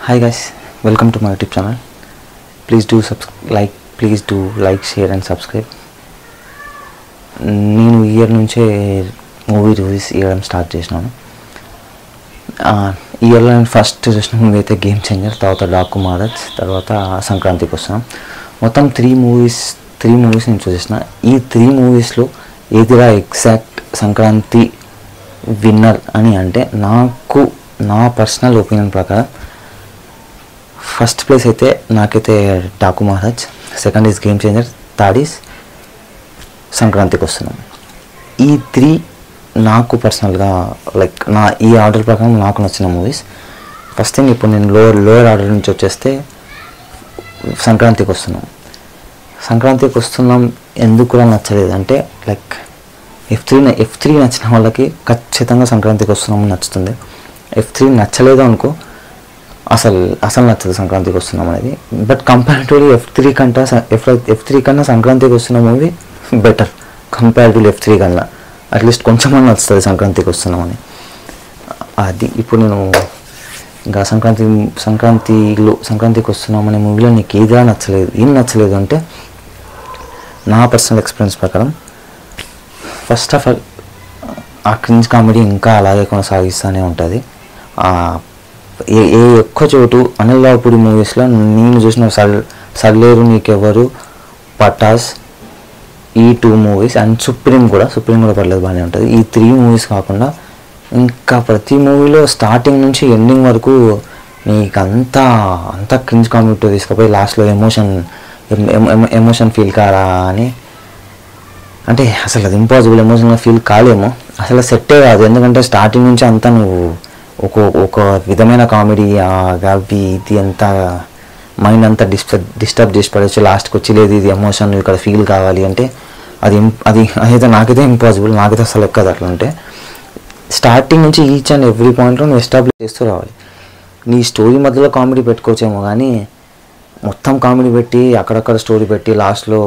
Hi guys, welcome to my YouTube channel. Please do like, share and subscribe. నేను ఈ year నుంచే movie reviews ఇవ్వడం start చేసినాను. ఈ ఇయర్లో నేను ఫస్ట్ చూసిన మూవీ అయితే గేమ్ చేంజర్, తర్వాత డాకు మహారాజ్, తర్వాత సంక్రాంతికి వస్తున్నాం. మొత్తం త్రీ మూవీస్ నేను చూసేసిన. ఈ 3 మూవీస్లో ఏదిరా ఎగ్జాక్ట్ సంక్రాంతి విన్నర్ అని అంటే నా పర్సనల్ ఒపీనియన్ ప్రకారం ఫస్ట్ ప్లేస్ అయితే నాకైతే Daaku Maharaj, second is game changer, third is సంక్రాంతికి వస్తున్నాం. ఈ 3 నాకు పర్సనల్గా నా ఈ ఆర్డర్ ప్రకారం నాకు నచ్చిన మూవీస్. ఫస్ట్ థింగ్ ఇప్పుడు నేను లోయర్ ఆర్డర్ నుంచి వచ్చేస్తే సంక్రాంతికి వస్తున్నాం ఎందుకు కూడా నచ్చలేదు అంటే F3 నచ్చిన వాళ్ళకి ఖచ్చితంగా సంక్రాంతికి వస్తున్నామని నచ్చుతుంది. F3 నచ్చలేదు అనుకో అసలు నచ్చదు సంక్రాంతికి వస్తున్నాం అనేది. బట్ కంపారిటివ్లీ F3 కన్నా సంక్రాంతికి వస్తున్న మూవీ బెటర్ కంపారిటివ్లీ F3 కన్నా. అట్లీస్ట్ కొంచెం నచ్చుతుంది సంక్రాంతికి వస్తున్నామని. అది ఇప్పుడు నేను ఇంకా సంక్రాంతికి వస్తున్నామనే మూవీలో నీకు ఏం నచ్చలేదు అంటే నా పర్సనల్ ఎక్స్పీరియన్స్ ప్రకారం ఫస్ట్ ఆఫ్ ఆల్ ఆ క్రింజ్ కామెడీ ఇంకా అలాగే కొనసాగిస్తూనే ఉంటుంది. ఎక్కువ చోటు అనిల్ రావిపూడి మూవీస్లో నేను చూసిన సర్లేరు, నీకెవరు, పటాస్, ఈ 2 మూవీస్ అండ్ సుప్రీం కూడా పర్లేదు బాగానే ఉంటుంది. ఈ 3 మూవీస్ కాకుండా ఇంకా ప్రతి మూవీలో స్టార్టింగ్ నుంచి ఎండింగ్ వరకు నీకు అంత క్రింజ్ కామెడీ తీసుకుపోయి లాస్ట్లో ఎమోషన్ ఫీల్ కారా అని అంటే అసలు అది ఇంపాసిబుల్. ఎమోషనల్గా ఫీల్ కాలేమో, అసలు సెట్టే కాదు. ఎందుకంటే స్టార్టింగ్ నుంచి అంతా నువ్వు ఒక విధమైన కామెడీ అవి ఇది అంతా మైండ్ అంతా డిస్టర్బ్ చేసి పడవచ్చు. లాస్ట్కి వచ్చి లేదు ఇది ఎమోషన్ ఇక్కడ ఫీల్ కావాలి అంటే అది నాకైతే ఇంపాసిబుల్, నాకైతే అసలు ఎక్కదు. అట్లా ఉంటే స్టార్టింగ్ నుంచి ఈచ్ అండ్ ఎవ్రీ పాయింట్లో నువ్వు ఎస్టాబ్లిష్ చేస్తూ రావాలి. నీ స్టోరీ మధ్యలో కామెడీ పెట్టుకోవచ్చేమో కానీ మొత్తం కామెడీ పెట్టి అక్కడక్కడ స్టోరీ పెట్టి లాస్ట్లో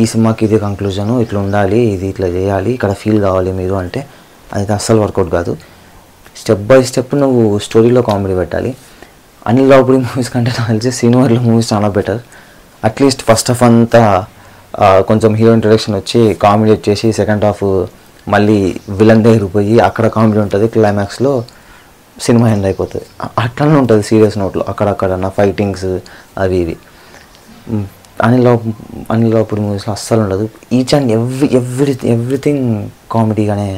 ఈ సినిమాకి ఇది కంక్లూజను, ఇట్లా ఉండాలి, ఇది ఇట్లా చేయాలి, ఇక్కడ ఫీల్ కావాలి మీరు అంటే అది అస్సలు వర్కౌట్ కాదు. స్టెప్ బై స్టెప్ నువ్వు స్టోరీలో కామెడీ పెట్టాలి. అనిల్ రావిపూడి మూవీస్ కంటే నాకు తెలిసి సినిమాలో మూవీస్ చాలా బెటర్. అట్లీస్ట్ ఫస్ట్ హాఫ్ అంతా కొంచెం హీరో ఇంట్రడక్షన్ వచ్చి కామెడీ వచ్చేసి సెకండ్ హాఫ్ మళ్ళీ విలన్ దగ్గరికి పోయి అక్కడ కామెడీ ఉంటుంది, క్లైమాక్స్లో సినిమా ఎండ్ అయిపోతుంది. అట్లనే ఉంటుంది సీరియస్ నోట్లో అక్కడక్కడ నా ఫైటింగ్స్ అవి ఇవి. అనిల్ రావిపూడి మూవీస్లో అస్సలు ఉండదు. ఈచ్ అండ్ ఎవ్రీథింగ్ కామెడీగానే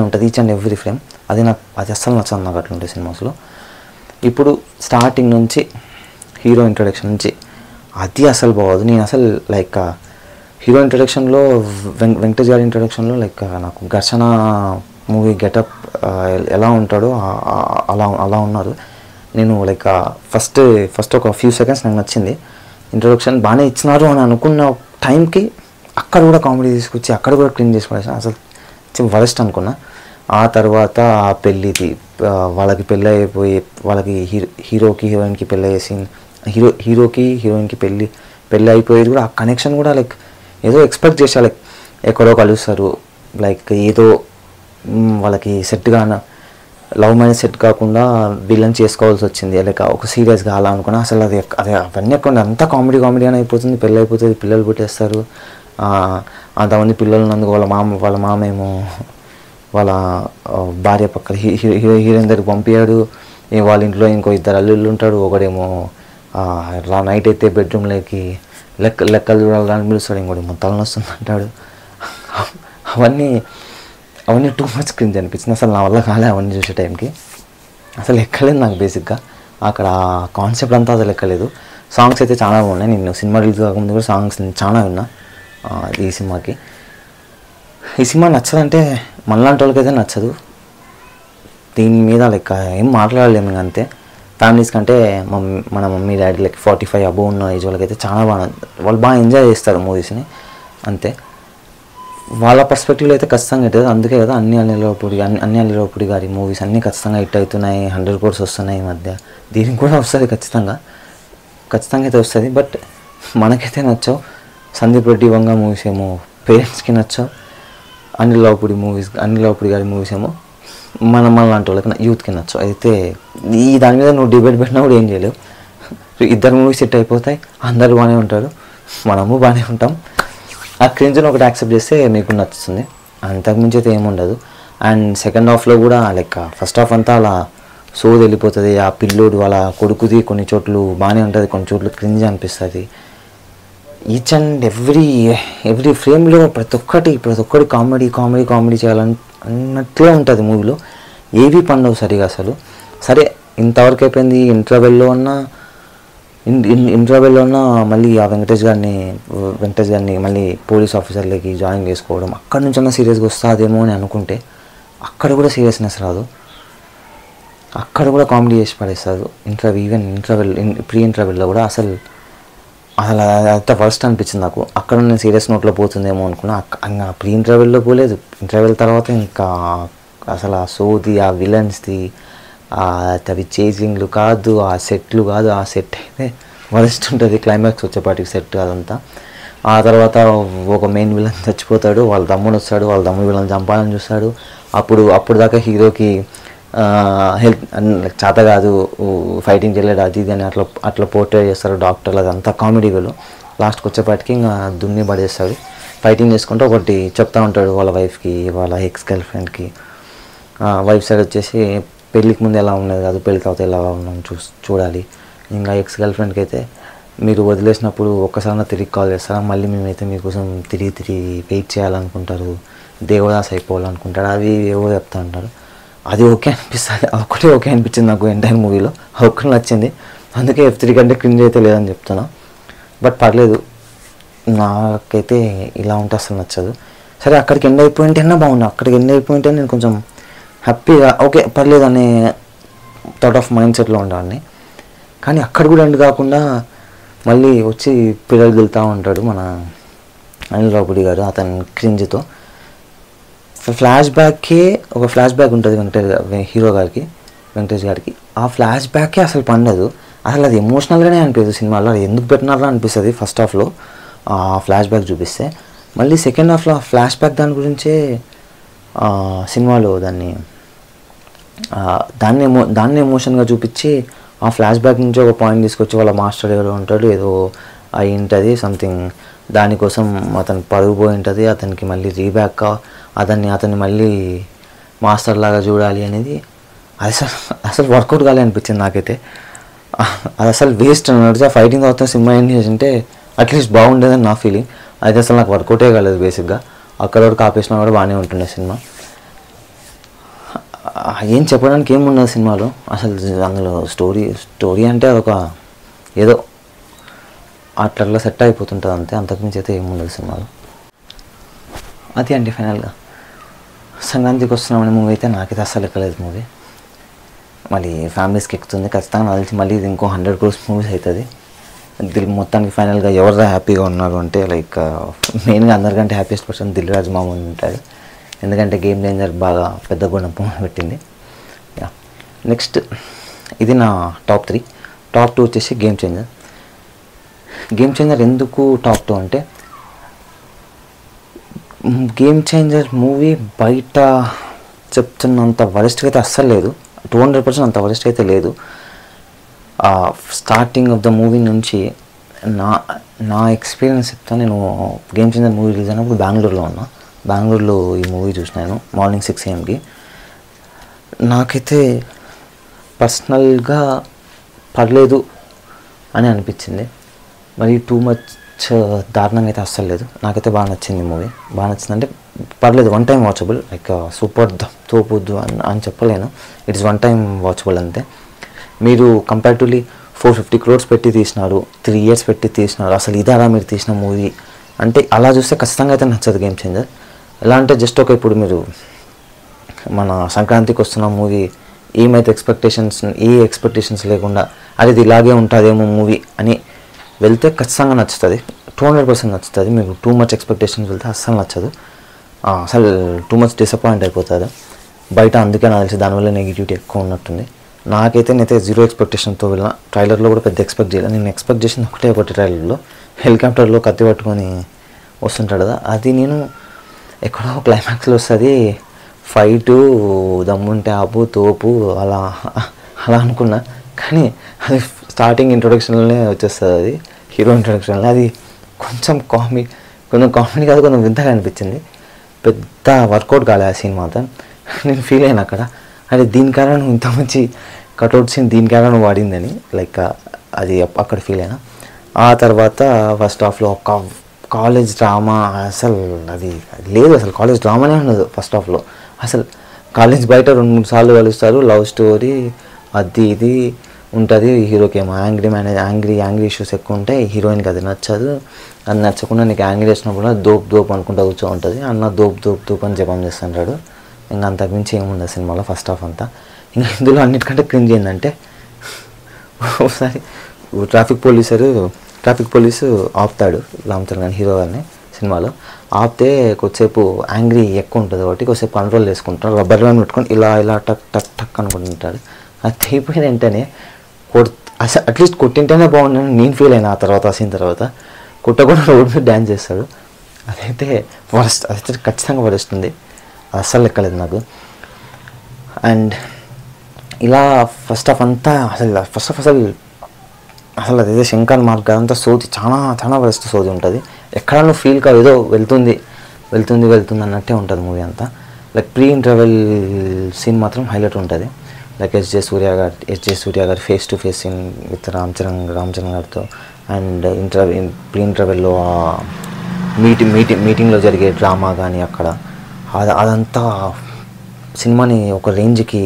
ఉంటుంది, ఈచ్ అండ్ ఎవ్రీ ఫ్రేమ్. అది అస్సలు నచ్చదు నాకు అట్లా ఉంటాయి సినిమాస్లో. ఇప్పుడు స్టార్టింగ్ నుంచి హీరో ఇంట్రడక్షన్ నుంచి అది అసలు బాగోదు. నేను అసలు హీరో ఇంట్రడక్షన్లో వెంకటేష్ గారి ఇంట్రడక్షన్లో నాకు ఘర్షణ మూవీ గెటప్ ఎలా ఉంటాడో అలా ఉన్నారు. నేను ఫస్ట్ ఒక ఫ్యూ సెకండ్స్ నాకు నచ్చింది. ఇంట్రడక్షన్ బాగానే ఇచ్చినారు అని అనుకున్న టైంకి అక్కడ కూడా కామెడీ తీసుకొచ్చి అక్కడ కూడా క్లీన్ చేసి పడేసాను. అసలు వరస్ట్ అనుకున్నా. ఆ తర్వాత పెళ్ళిది వాళ్ళకి పెళ్ళి అయిపోయి వాళ్ళకి హీరోకి హీరోయిన్కి పెళ్ళి అయ్యేసి హీరోకి హీరోయిన్కి పెళ్ళి అయిపోయేది కూడా ఆ కనెక్షన్ కూడా ఏదో ఎక్స్పెక్ట్ చేసా ఎక్కడో కలుస్తారు ఏదో వాళ్ళకి సెట్గా లవ్ మ్యారేజ్ సెట్ కాకుండా వీళ్ళని చేసుకోవాల్సి వచ్చింది ఒక సీరియస్గా అలా అనుకున్నా. అసలు అది అవన్నీ ఎక్కడ అంతా కామెడీ అని అయిపోతుంది. పెళ్ళి అయిపోతుంది, పిల్లలు పుట్టేస్తారు. అంతమంది పిల్లలు ఉన్నందుకు వాళ్ళ మామ ఏమో వాళ్ళ భార్య పక్కన హీరోయిన్ దగ్గరికి పంపించాడు. వాళ్ళ ఇంట్లో ఇంకో 2 అల్లుళ్ళు ఉంటాడు. ఒకడేమో నైట్ అయితే బెడ్రూమ్లోకి లెక్కలు చూడాలని పిలుస్తాడు, ఇంకోటి మొత్తం వస్తుంది అంటాడు. అవన్నీ టూ మచ్ క్రింజ్ అనిపించింది. అసలు నా వల్ల కాలే అవన్నీ చూసే టైంకి. అసలు ఎక్కలేదు నాకు బేసిక్గా అక్కడ కాన్సెప్ట్ అంతా అసలు ఎక్కలేదు. సాంగ్స్ అయితే చాలా బాగున్నాయి. నేను సినిమా రిలీజ్ కాకముందు కూడా సాంగ్స్ చాలా విన్నా. ఈ సినిమా నచ్చదంటే మనలాంటి వాళ్ళకైతే నచ్చదు. దీని మీద ఏం మాట్లాడలేము అంతే. ఫ్యామిలీస్ కంటే మన మమ్మీ డాడీ 45 అబోవ్ ఉన్న ఏజ్ వాళ్ళకైతే చాలా వాళ్ళు బాగా ఎంజాయ్ చేస్తారు మూవీస్ని అంతే. వాళ్ళ పర్స్పెక్టివ్లో అయితే ఖచ్చితంగా అవుతుంది. అందుకే కదా అనిల్ రావిపూడి గారి మూవీస్ అన్నీ ఖచ్చితంగా హిట్ అవుతున్నాయి. 100 crores వస్తున్నాయి ఈ మధ్య. దీనికి కూడా వస్తుంది ఖచ్చితంగా అయితే వస్తుంది. బట్ మనకైతే నచ్చవు. సందీప్ రెడ్డి వంగ మూవీస్ ఏమో పేరెంట్స్కి నచ్చవు. అనిల్ రావిపూడి గారి మూవీస్ ఏమో మన లాంటి వాళ్ళకి యూత్కి నచ్చు. అయితే ఈ దాని మీద నువ్వు డిబేట్ పెట్టినా కూడా ఏం చేయలేవు. ఇద్దరు మూవీ సెట్ అయిపోతాయి, అందరూ బాగానే ఉంటారు, మనము బాగానే ఉంటాం. ఆ క్రింజ్ని ఒకటి యాక్సెప్ట్ చేస్తే మీకు నచ్చుతుంది, అంతకుమించి అయితే ఏముండదు. అండ్ సెకండ్ హాఫ్లో కూడా లైక్ ఫస్ట్ హాఫ్ అంతా అలా సోది వెళ్ళిపోతుంది. ఆ పిల్లోడు వాళ్ళ కొడుకుది కొన్ని చోట్లు బాగానే ఉంటుంది, కొన్ని చోట్ల క్రింజ్ అనిపిస్తుంది. ఈచ్ అండ్ ఎవ్రీ ఫ్రేమ్లో ప్రతి ఒక్కటి కామెడీ చేయాలన్నట్లే ఉంటుంది మూవీలో. ఏవి పండవు సరిగా అసలు. సరే ఇంతవరకు అయిపోయింది. ఇంటర్వెల్లో ఉన్న మళ్ళీ ఆ వెంకటేష్ గారిని మళ్ళీ పోలీస్ ఆఫీసర్లకి జాయిన్ చేసుకోవడం, అక్కడి నుంచి అన్న సీరియస్గా వస్తుందేమో అని అనుకుంటే అక్కడ కూడా సీరియస్నెస్ రాదు, అక్కడ కూడా కామెడీ చేసి పడేస్తారు. ప్రీ ఇంటర్వెల్లో కూడా అసలు అంత ఫస్ట్ అనిపించింది నాకు. అక్కడ నేను సీరియస్ నోట్లో పోతుందేమో అనుకున్నా, ఇంకా ప్రీ ఇంటర్వెల్లో పోలేదు. ఇంటర్వెల్ తర్వాత ఇంకా అసలు ఆ సోది, ఆ విలన్స్ది, అవి చేజింగ్లు కాదు, ఆ సెట్లు కాదు, ఆ సెట్ అయితే వరస్ట్ ఉంటుంది. క్లైమాక్స్ వచ్చేపాటికి సెట్ అదంతా. ఆ తర్వాత ఒక మెయిన్ విలన్ చచ్చిపోతాడు, వాళ్ళ తమ్ముడు వస్తాడు, వాళ్ళ తమ్ముడు విలన్ చంపాలని చూస్తాడు. అప్పుడు దాకా హీరోకి హెల్త్ చేత కాదు, ఫైటింగ్ చేయలేడు, అది ఇది అని అట్లా పోర్ట్రే చేస్తారు డాక్టర్లు. అదంతా కామెడీ వేలో. లాస్ట్కి వచ్చేపాటికి ఇంకా దున్ని పడేస్తాడు. ఫైటింగ్ చేసుకుంటూ ఒకటి చెప్తా ఉంటాడు వాళ్ళ వైఫ్కి, వాళ్ళ ఎక్స్ గర్ల్ ఫ్రెండ్కి. వైఫ్ సైడ్ వచ్చేసి పెళ్ళికి ముందు ఎలా ఉన్నది కాదు, పెళ్ళి తర్వాత ఎలా ఉన్నాం చూడాలి. ఇంకా ఎక్స్ గర్ల్ ఫ్రెండ్కి అయితే మీరు వదిలేసినప్పుడు ఒక్కసారి తిరిగి కాల్ చేస్తారా, మళ్ళీ మేమైతే మీకోసం తిరిగి వెయిట్ చేయాలనుకుంటారు, దేవదాస్ అయిపోవాలనుకుంటాడు, అవి ఏవో చెప్తా ఉంటారు. అది ఓకే అనిపిస్తుంది, ఒకటే ఓకే అనిపించింది నాకు ఎంటైర్ మూవీలో. ఒక్కటి నచ్చింది, అందుకే F3 కంటే క్రింజ్ అయితే లేదని చెప్తున్నా. బట్ పర్లేదు, నాకైతే ఇలా ఉంటే అసలు నచ్చదు. సరే అక్కడికి ఎండ్ అయిపోయింటేనే బాగుండు, అక్కడికి ఎండ్ అయిపోయింటే నేను కొంచెం హ్యాపీగా ఓకే పర్లేదు అనే థాట్ ఆఫ్ మైండ్ సెట్లో ఉండేవాడిని. కానీ అక్కడ కూడా ఎండ్ కాకుండా మళ్ళీ వచ్చి పిల్లలు వెళ్తూ ఉంటాడు మన అనిల్ రావుపూడి గారు అతని క్రింజ్తో. ఒక ఫ్లాష్ బ్యాక్ ఉంటుంది వెంకటేష్ గారికి. ఆ ఫ్లాష్ బ్యాకే అసలు పండదు, అసలు అది ఎమోషనల్గానే అనిపించదు సినిమాలో. అది ఎందుకు పెట్టినారా అనిపిస్తుంది ఫస్ట్ హాఫ్లో ఆ ఫ్లాష్ బ్యాక్ చూపిస్తే. మళ్ళీ సెకండ్ హాఫ్లో ఆ ఫ్లాష్ బ్యాక్ దాని గురించే సినిమాలో దాన్ని ఎమోషన్గా చూపించి ఆ ఫ్లాష్ బ్యాక్ నుంచి ఒక పాయింట్ తీసుకొచ్చి వాళ్ళ మాస్టర్ ఎవరో ఉంటాడు, ఏదో అయి ఉంటుంది సంథింగ్, దానికోసం అతను పరుగు పోయి ఉంటుంది, అతనికి మళ్ళీ రీబ్యాక్ అతన్ని మళ్ళీ మాస్టర్ లాగా చూడాలి అనేది అసలు వర్కౌట్ కాలే అనిపించింది నాకైతే. అది అసలు వేస్ట్ అన్నట్టు. ఆ ఫైటింగ్ అవుతున్న సినిమా ఏం చేసింటే అట్లీస్ట్ బాగుండేదని నా ఫీలింగ్. అయితే అసలు నాకు వర్కౌటే కాలేదు బేసిక్గా. అక్కడ వరకు ఆపేసినా కూడా బాగానే ఉంటుండే సినిమా. ఏం చెప్పడానికి ఏముండదు సినిమాలో అసలు. అందులో స్టోరీ అంటే అదొక ఏదో అట్లా సెట్ అయిపోతుంటుంది అంతే, అంతకుమించి అయితే ఏముండదు సినిమాలో. అది అండి ఫైనల్గా సంక్రాంతికి వస్తున్నామనే మూవీ అయితే నాకైతే అస్సలు ఎక్కలేదు మూవీ. మళ్ళీ ఫ్యామిలీస్కి ఎక్కుతుంది ఖచ్చితంగా, నాకు తెలిసి మళ్ళీ ఇది ఇంకో 100 crores మూవీస్ అవుతుంది. మొత్తానికి ఫైనల్గా ఎవరు హ్యాపీగా ఉన్నారు అంటే లైక్ మెయిన్గా అందరికంటే హ్యాపీయెస్ట్ పర్సన్ దిల్ రాజు మామూలు ఉంటాడు. ఎందుకంటే గేమ్ చేంజర్ బాగా పెద్ద గుణం పెట్టింది. నెక్స్ట్ ఇది నా టాప్ 3. టాప్ 2 వచ్చేసి గేమ్ చేంజర్. ఎందుకు టాప్ 2 అంటే గేమ్ చేంజర్ మూవీ బయట చెప్తున్నంత వరస్ట్గా అయితే అస్సలు లేదు, 200% అంత వరస్ట్ అయితే లేదు. స్టార్టింగ్ ఆఫ్ ద మూవీ నుంచి నా ఎక్స్పీరియన్స్ చెప్తాను. నేను గేమ్ చేంజర్ మూవీ రిలీజ్ అయినప్పుడు బెంగళూరులో ఈ మూవీ చూసినాను మార్నింగ్ 6 AM. నాకైతే పర్సనల్గా పర్లేదు అని అనిపించింది, మరి టూ మచ్ దారుణంగా అయితే అస్సలు లేదు. నాకైతే బాగా నచ్చింది మూవీ. బాగా నచ్చిందంటే పర్లేదు, 1 time వాచబుల్. లైక్ సూపర్ తోపొద్దు అని చెప్పలేను, ఇట్స్ 1 time వాచబుల్ అంతే. మీరు కంపారిటివ్లీ 450 crores పెట్టి తీసినారు, 3 years పెట్టి తీసినారు, అసలు ఇదారా మీరు తీసిన మూవీ అంటే అలా చూస్తే ఖచ్చితంగా అయితే నచ్చదు గేమ్ చేంజర్. ఎలా అంటే జస్ట్ ఇప్పుడు మీరు మన సంక్రాంతికి వస్తున్న మూవీ ఏమైతే ఎక్స్పెక్టేషన్స్ లేకుండా అది ఇలాగే ఉంటుందేమో మూవీ అని వెళ్తే ఖచ్చితంగా నచ్చుతుంది, 200% నచ్చుతుంది. మీకు టూ మచ్ ఎక్స్పెక్టేషన్స్ వెళ్తే అస్సలు నచ్చదు, అసలు టూ మచ్ డిసప్పాయింట్ అయిపోతుంది బయట. అందుకే నాకు తెలిసి దానివల్ల నెగిటివిటీ ఎక్కువ ఉన్నట్టుంది. నేనైతే 0 expectationతో వెళ్ళిన. ట్రైలర్లో కూడా పెద్ద ఎక్స్పెక్ట్ చేయలేదు. నేను ఎక్స్పెక్ట్ చేసింది ఒకటి ట్రైలర్లో హెలికాప్టర్లో కత్తి పట్టుకొని వస్తుంటాడు కదా, అది నేను ఎక్కడో క్లైమాక్స్లో వస్తుంది ఫైటు దమ్ముంటే ఆపు తోపు అలా అలా అనుకున్నా, కానీ అది స్టార్టింగ్ ఇంట్రొడక్షన్లోనే వచ్చేస్తుంది, అది హీరో ఇంట్రొడక్షన్లో. అది కొంచెం కామెడీ కాదు, కొంచెం వింతగా అనిపించింది. పెద్ద వర్కౌట్ కాలే ఆ సీన్ మాత్రం. నేను ఫీల్ అయినా అక్కడ, అంటే దీనికైనా నువ్వు ఇంత మంచి కట్అవుట్ సీన్ దీనికైనా నువ్వు వాడిందని, లైక్ అది అక్కడ ఫీల్ అయినా. ఆ తర్వాత ఫస్ట్ హాఫ్లో ఒక కాలేజ్ డ్రామా అసలు అది లేదు, అసలు కాలేజ్ డ్రామానే ఉండదు ఫస్ట్ హాఫ్లో. అసలు కాలేజ్ బయట 2-3 సార్లు కలుస్తారు, లవ్ స్టోరీ అది ఇది ఉంటుంది. హీరోకి ఏమో యాంగ్రీ ఇష్యూస్ ఎక్కువ ఉంటాయి, హీరోయిన్కి అది నచ్చదు. అది నచ్చకుండా నీకు యాంగ్రీ వచ్చినప్పుడు దోప్ అనుకుంటూ కూర్చో ఉంటుంది. అన్న దోప్ అని జపం చేస్తుంటాడు. ఇంకా అంతకుమించి ఏముంది సినిమాలో ఫస్ట్ హాఫ్ అంతా. ఇంకా ఇందులో అన్నిటికంటే క్రింజ్ ఏంటంటే, ఒకసారి ట్రాఫిక్ పోలీసు ఆపుతాడు రామ్ చరణ్ గారిని, హీరో గారిని సినిమాలో. ఆపితే కొద్దిసేపు యాంగ్రీ ఎక్కువ ఉంటుంది కాబట్టి కొద్దిసేపు కంట్రోల్ చేసుకుంటాడు, రబ్బర్ బ్యాండ్ పెట్టుకొని ఇలా టక్ టక్ టక్ అనుకుంటుంటాడు. అది తీయిపోయిన వెంటనే అసలు అట్లీస్ట్ కొట్టింటేనే బాగుందని నేను ఫీల్ అయినా. ఆ తర్వాత ఆ సీన్ తర్వాత కొట్టకుండా రోడ్ మీద డ్యాన్స్ చేస్తాడు. అదైతే ఖచ్చితంగా వరుస్తుంది, అస్సలు లెక్కలేదు నాకు. అండ్ ఇలా ఫస్ట్ హాఫ్ అంతా అసలు అదైతే శంకర్ మార్క్ అదంతా సోది చాలా వరస్ట్ సోది ఉంటుంది. ఎక్కడ నువ్వు ఫీల్ కావు, ఏదో వెళ్తుంది అన్నట్టే ఉంటుంది మూవీ అంతా. లైక్ ప్రీ ఇంటర్వెల్ సీన్ మాత్రం హైలైట్ ఉంటుంది. Like S J Surya garu face to face scene with Ram Charan గారితో. అండ్ ప్రీ ఇంటర్వెల్లో మీటింగ్లో జరిగే డ్రామా కానీ అక్కడ అదంతా సినిమాని ఒక రేంజ్కి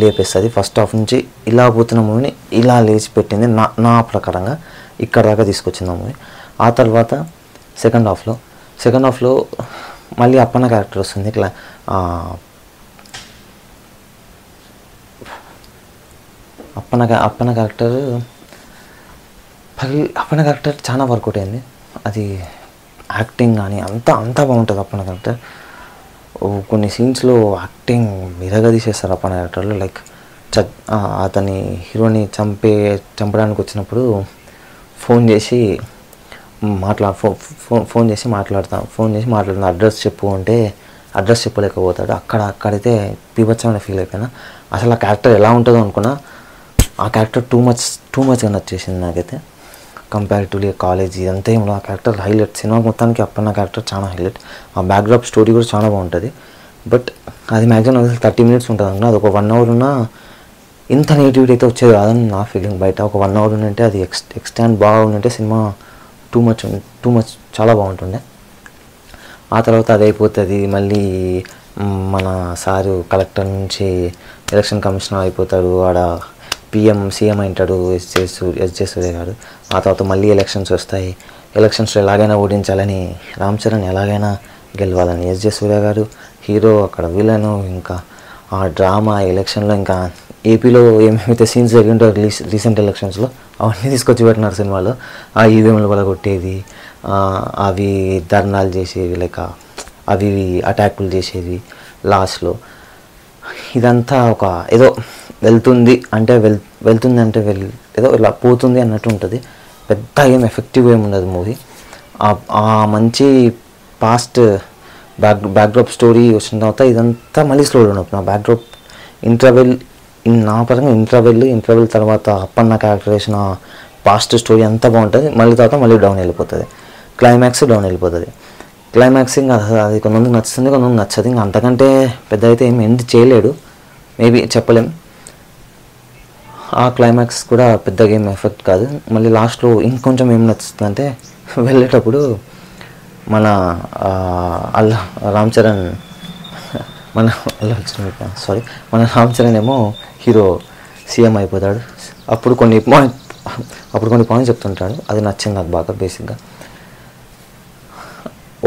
లేపేస్తుంది. ఫస్ట్ హాఫ్ నుంచి ఇలా పోతున్న మూవీని ఇలా లేచి పెట్టింది నా ప్రకారంగా, ఇక్కడ దాకా తీసుకొచ్చింది మూవీ. ఆ తర్వాత సెకండ్ హాఫ్లో మళ్ళీ అప్పన్న క్యారెక్టర్ వస్తుంది. ఇట్లా అప్పన్న క్యారెక్టర్ చాలా వర్కౌట్ అయింది. అది యాక్టింగ్ కానీ అంతా బాగుంటుంది అప్పన్న క్యారెక్టర్. కొన్ని సీన్స్లో యాక్టింగ్ మిరగా తీసేస్తారు అప్పన్న క్యారెక్టర్లో. లైక్ అతని హీరోని చంపడానికి వచ్చినప్పుడు ఫోన్ చేసి మాట్లాడుతాను, అడ్రస్ చెప్పు అంటే అడ్రస్ చెప్పలేకపోతాడు. అక్కడైతే బీభత్సమైన ఫీల్ అయిపోయినా. అసలు ఆ క్యారెక్టర్ ఎలా ఉంటుందో అనుకున్నా, ఆ క్యారెక్టర్ టూ మచ్గా నచ్చేసింది నాకైతే. కంపారిటివ్లీ కాలేజ్ ఇదంతా ఏమో ఆ క్యారెక్టర్ హైలైట్. సినిమా మొత్తానికి అప్పన్న క్యారెక్టర్ చాలా హైలైట్. ఆ బ్యాక్డ్రాప్ స్టోరీ కూడా చాలా బాగుంటుంది. బట్ అది మ్యాక్సిమం 30 minutes ఉంటుంది అనుకున్నా, అది ఒక 1 hour ఉన్నా ఇంత నెగిటివిటీ అయితే వచ్చేది కాదని నా ఫీలింగ్. బయట ఒక 1 hour ఉంటే అది ఎక్స్టెండ్ బాగా ఉంటే సినిమా టూ మచ్ చాలా బాగుంటుండే. ఆ తర్వాత అది అయిపోతుంది. మళ్ళీ మన సారు కలెక్టర్ నుంచి ఎలక్షన్ కమిషనర్ అయిపోతాడు, ఆడ సీఎం అయింటాడు ఎస్ జే సూర్య గారు. ఆ తర్వాత మళ్ళీ ఎలక్షన్స్ వస్తాయి. ఎలక్షన్స్లో ఎలాగైనా ఓడించాలని, రామ్ చరణ్ ఎలాగైనా గెలవాలని ఎస్ జే సూర్య గారు హీరో, అక్కడ విలను. ఇంకా ఆ డ్రామా ఎలక్షన్లో ఇంకా ఏపీలో ఏమేమైతే సీన్స్ జరిగింటో రీసెంట్ ఎలక్షన్స్లో అవన్నీ తీసుకొచ్చి పెట్టినారు సినిమాలో. ఆ ఈవీఎంలు వల్ల కొట్టేది, అవి ధర్నాలు చేసేవి, లైక్ అవి అటాకులు చేసేవి లాస్ట్లో. ఇదంతా ఒక ఏదో వెళ్తుంది అంటే ఏదో ఇలా పోతుంది అన్నట్టు ఉంటుంది. పెద్ద ఏం ఎఫెక్టివ్ ఏమి ఉండదు మూవీ. ఆ మంచి పాస్ట్ బ్యాక్డ్రాప్ స్టోరీ వచ్చిన తర్వాత ఇదంతా మళ్ళీ స్లో డౌన్ అవుతుంది. ఆ బ్యాక్డ్రాప్ నా పరంగా ఇంటర్వెల్ తర్వాత అప్పన్న క్యారెక్టరేషన్, పాస్ట్ స్టోరీ అంతా బాగుంటుంది. మళ్ళీ తర్వాత మళ్ళీ డౌన్ వెళ్ళిపోతుంది, క్లైమాక్స్ డౌన్ వెళ్ళిపోతుంది. క్లైమాక్సింగ్ అది కొంతమందికి నచ్చుతుంది, కొంతమంది నచ్చదు. ఇంకా అంతకంటే పెద్ద అయితే ఏమి ఎండ్ చేయలేడు, మేబీ చెప్పలేం. ఆ క్లైమాక్స్ కూడా పెద్దగా ఏం ఎఫెక్ట్ కాదు. మళ్ళీ లాస్ట్లో ఇంకొంచెం ఏం నచ్చుతుందంటే వెళ్ళేటప్పుడు మన రామ్ చరణ్ ఏమో హీరో సీఎం అయిపోతాడు. అప్పుడు కొన్ని పాయింట్స్ చెప్తుంటాడు, అది నచ్చింది నాకు బాగా. బేసిక్గా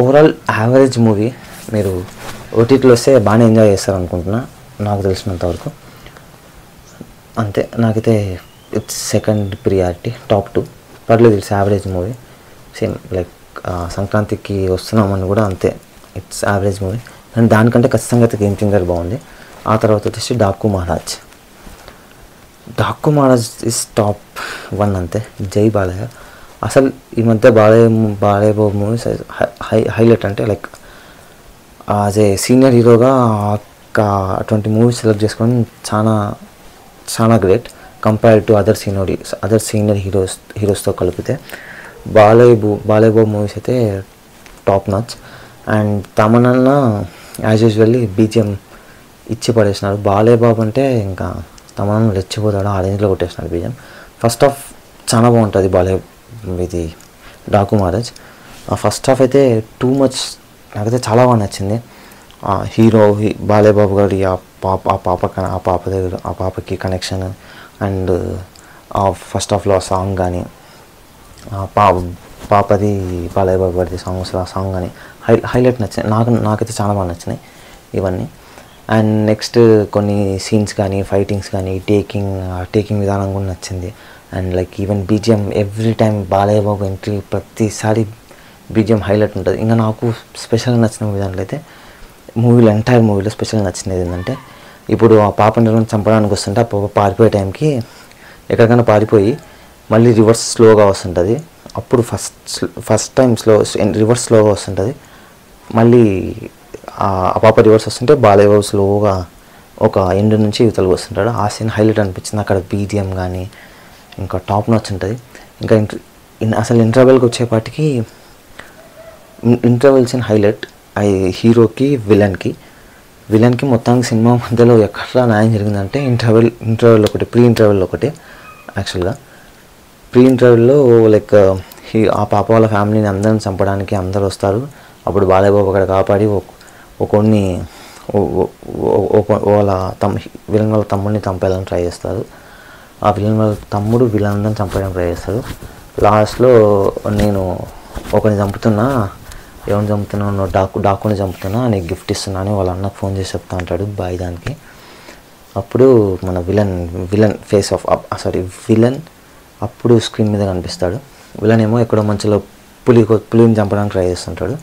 ఓవరాల్ యావరేజ్ మూవీ. మీరు ఓటీటీలో వస్తే బాగానే ఎంజాయ్ చేస్తారు అనుకుంటున్నా, నాకు తెలిసినంతవరకు. అంతే, నాకైతే ఇట్స్ సెకండ్ ప్రియారిటీ, టాప్ 2 పర్లేదు. It's average movie. Same like సంక్రాంతికి వస్తున్నామని కూడా అంతే, ఇట్స్ యావరేజ్ మూవీ. అండ్ దానికంటే ఖచ్చితంగా అయితే గేమ్ చేంజర్ బాగుంది. ఆ తర్వాత వచ్చేసి డాకు మహారాజ్ ఇస్ టాప్ 1 అంతే. జై బాలయ్య. అసలు ఈ మధ్య బాలయ్య మూవీస్ హైలైట్ అంటే లైక్ యాజ్ ఏ సీనియర్ హీరోగా అటువంటి మూవీస్ సెలెక్ట్ చేసుకోవడం చాలా చాలా great compared to other senior హీరోస్తో కలిపితే. బాలయ్య మూవీస్ అయితే టాప్ నాచ్. అండ్ తమనన్న యాజ్ యూజువల్లీ బీజిఎం ఇచ్చి పడేసినాడు. బాలయ్య బాబు అంటే ఇంకా తమనన్న రెచ్చిపోతాడు, ఆ రేంజ్లో కొట్టేసినాడు బీజిఎం. ఫస్ట్ హాఫ్ చాలా బాగుంటుంది ఇది డాకు మహారాజ్. ఆ ఫస్ట్ హాఫ్ అయితే టూ మచ్, నాకైతే చాలా బాగా నచ్చింది. హీరో బాలయ్య బాబు గారి ఆ పాప దగ్గర ఆ పాపకి కనెక్షన్ అండ్ ఆ ఫస్ట్ హాఫ్లో ఆ సాంగ్ కానీ పాపది బాలయ్య బాబు గారిది సాంగ్ కానీ హైలైట్ నచ్చింది. నాకైతే చాలా బాగా నచ్చినాయి ఇవన్నీ. అండ్ నెక్స్ట్ కొన్ని సీన్స్ కానీ ఫైటింగ్స్ కానీ టేకింగ్ విధానం కూడా నచ్చింది. And like even BGM every time Balayya Babu entry ప్రతిసారి బీజిఎం హైలైట్ ఉంటుంది. ఇంకా నాకు స్పెషల్గా నచ్చిన దాంట్లో అయితే ఎంటైర్ మూవీలో స్పెషల్గా నచ్చినది ఏంటంటే, ఇప్పుడు ఆ పాపని చంపడానికి వస్తుంటే ఆ పాప పారిపోయే టైంకి ఎక్కడికైనా పారిపోయి మళ్ళీ రివర్స్ స్లోగా వస్తుంటుంది. అప్పుడు ఫస్ట్ టైం రివర్స్ స్లోగా వస్తుంటుంది. మళ్ళీ ఆ పాప రివర్స్ వస్తుంటే బాలయ్య బాబు స్లోగా ఒక ఎండ్ నుంచి యువతలకు వస్తుంటాడు. ఆ సీన్ హైలైట్ అనిపించింది. అక్కడ బీజిఎం కానీ ఇంకా టాప్ నాచ్ ఉంటుంది. ఇంకా అసలు ఇంటర్వెల్కి వచ్చేపాటికి ఇంటర్వెల్ సీన్ హైలైట్. హీరోకి విలన్కి మొత్తానికి సినిమా మధ్యలో ఎక్కడ న్యాయం జరిగిందంటే ఇంటర్వెల్ ఒకటి, ప్రీ ఇంటర్వెల్ ఒకటి. యాక్చువల్గా ప్రీ ఇంటర్వెల్లో లైక్ ఆ పాప వాళ్ళ ఫ్యామిలీని అందరిని చంపడానికి అందరు వస్తారు. అప్పుడు బాలయ్య బాబు అక్కడ కాపాడి కొన్ని విలన్ వాళ్ళ తమ్ముడిని చంపేయాలని ట్రై చేస్తారు. ఆ విలన్ వాళ్ళ తమ్ముడు విలన్ చంపేయడానికి ట్రై చేస్తాడు. లాస్ట్లో నేను ఒకరిని చంపుతున్నా, ఎవరిని చంపుతున్నాను, డాకుని చంపుతున్నా, నీకు గిఫ్ట్ ఇస్తున్నా అని వాళ్ళ అన్నకు ఫోన్ చేసి చెప్తా అంటాడు బాయ్ దానికి. అప్పుడు మన విలన్ అప్పుడు స్క్రీన్ మీద కనిపిస్తాడు. విలన్ ఏమో ఎక్కడో మంచిలో పులిని చంపడానికి ట్రై చేస్తుంటాడు.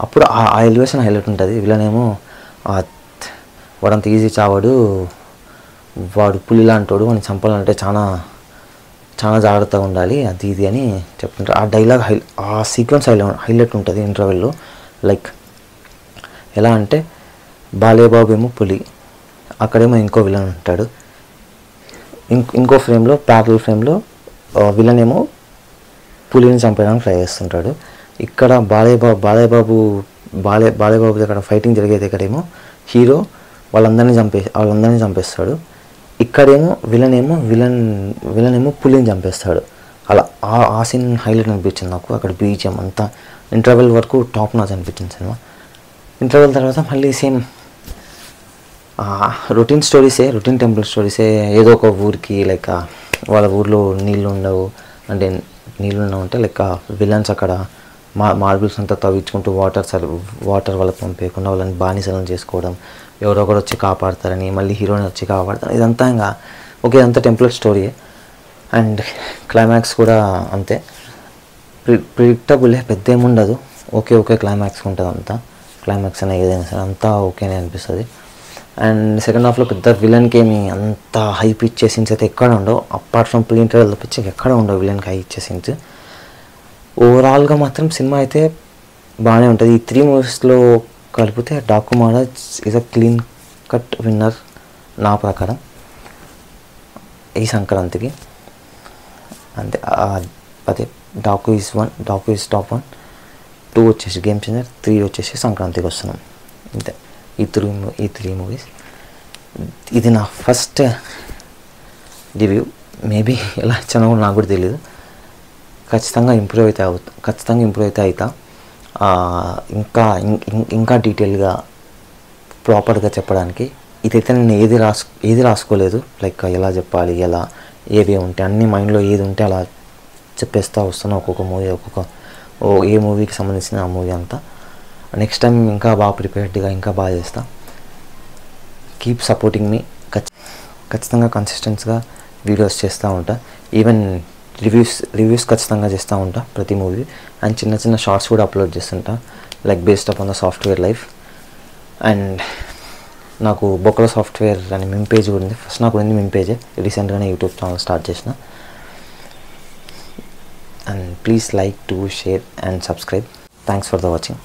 అప్పుడు ఆ ఎలివేషన్ హైలైట్ ఉంటుంది. విలన్ ఏమో వాడంత ఈజీ చావాడు, వాడు పులి లాంటోడు, వాడిని చంపాలంటే చాలా చాలా జాగ్రత్తగా ఉండాలి, అది ఇది అని చెప్తుంటారు. ఆ డైలాగ్ ఆ సీక్వెన్స్ హైలైట్ ఉంటుంది ఇంటర్వెల్లో. లైక్ ఎలా అంటే బాలయ్య బాబు ఏమో పులి, అక్కడేమో ఇంకో విలన్ ఉంటాడు. ఇంకో ప్యారలల్ ఫ్రేమ్లో విలన్ ఏమో పులిని చంపడానికి ట్రై చేస్తుంటాడు. ఇక్కడ బాలయ్య బాబు దగ్గర ఫైటింగ్ జరిగే దగ్గరేమో హీరో వాళ్ళందరినీ చంపేస్తాడు. ఇక్కడేమో విలన్ ఏమో పులిని చంపేస్తాడు. అలా ఆ సీన్ హైలైట్ అనిపించింది నాకు. అక్కడ బీజిఎం అంతా ఇంటర్వెల్ వరకు టాప్ నాచ్ అనిపించింది సినిమా. ఇంటర్వెల్ తర్వాత మళ్ళీ సేమ్ రొటీన్ టెంపుల్ స్టోరీసే. ఏదో ఒక ఊరికి లైక్ వాళ్ళ ఊర్లో నీళ్ళు ఉండవు అంటే లైక్ విలన్స్ అక్కడ మార్బుల్స్ అంతా తవ్వించుకుంటూ వాటర్ వాళ్ళకి పంపేయకుండా వాళ్ళని బానిసలను చేసుకోవడం, ఎవరో ఒకరు వచ్చి కాపాడతారని, మళ్ళీ హీరోని వచ్చి కాపాడతారు. ఇదంతా ఇంకా ఇదంతా టెంప్లెట్ స్టోరీయే. అండ్ క్లైమాక్స్ కూడా అంతే ప్రిడిక్టబులే, పెద్ద ఏముండదు. ఓకే క్లైమాక్స్ ఉంటుంది. అంతా క్లైమాక్స్ అయినా ఏదైనా సరే అంతా ఓకేనే అనిపిస్తుంది. అండ్ సెకండ్ హాఫ్లో పెద్ద విలన్కి ఏమి అంత హైప్ ఇచ్చే సీన్స్ అయితే ఎక్కడ ఉండవు. అపార్ట్ ఫ్రమ్ ప్రీ ఇంటర్వెల్ తప్పించి ఎక్కడ ఉండవు విలన్కి హై ఇచ్చే సీన్స్. ఓవరాల్గా మాత్రం సినిమా అయితే బాగానే ఉంటుంది. ఈ 3 మూవీస్లో కలిపితే Daaku Maharaj is a clean cut winner నా ప్రకారం ఈ సంక్రాంతికి. అంతే, అదే డాకు ఈజ్ టాప్ 1, 2 వచ్చేసి గేమ్ చేంజర్, 3 వచ్చేసి సంక్రాంతికి వస్తున్నాం. అంతే ఈ త్రీ మూవీస్. ఇది నా ఫస్ట్ రివ్యూ. మేబీ ఎలా ఇచ్చానో నాకు కూడా తెలియదు. ఖచ్చితంగా ఇంప్రూవ్ అయితే అవుతా. ఇంకా డీటెయిల్గా ప్రాపర్గా చెప్పడానికి. ఇదైతే నేను ఏది రాసుకోలేదు. లైక్ ఎలా చెప్పాలి, ఏవి ఉంటే అన్ని మైండ్లో ఏది ఉంటే అలా చెప్పేస్తా వస్తున్నా. ఒక్కొక్క మూవీ ఏ మూవీకి సంబంధించిన ఆ మూవీ అంతా. నెక్స్ట్ టైం ఇంకా బాగా ప్రిపేర్డ్గా ఇంకా బాగా చేస్తా. కీప్ సపోర్టింగ్ మీ. ఖచ్చితంగా కన్సిస్టెన్స్గా వీడియోస్ చేస్తూ ఉంటా. ఈవెన్ రివ్యూస్ ఖచ్చితంగా చేస్తూ ఉంటా ప్రతి మూవీ. అండ్ చిన్న షార్ట్స్ కూడా అప్లోడ్ చేస్తుంటా like based upon the software life. And నాకు బొక్కలో సాఫ్ట్వేర్ అని మిమ్ పేజ్ కూడా ఉంది. ఫస్ట్ నాకు ఉంది మిమ్ పేజే, రీసెంట్గానే యూట్యూబ్ ఛానల్ స్టార్ట్ చేసిన. And please like, to share and subscribe. Thanks for the watching.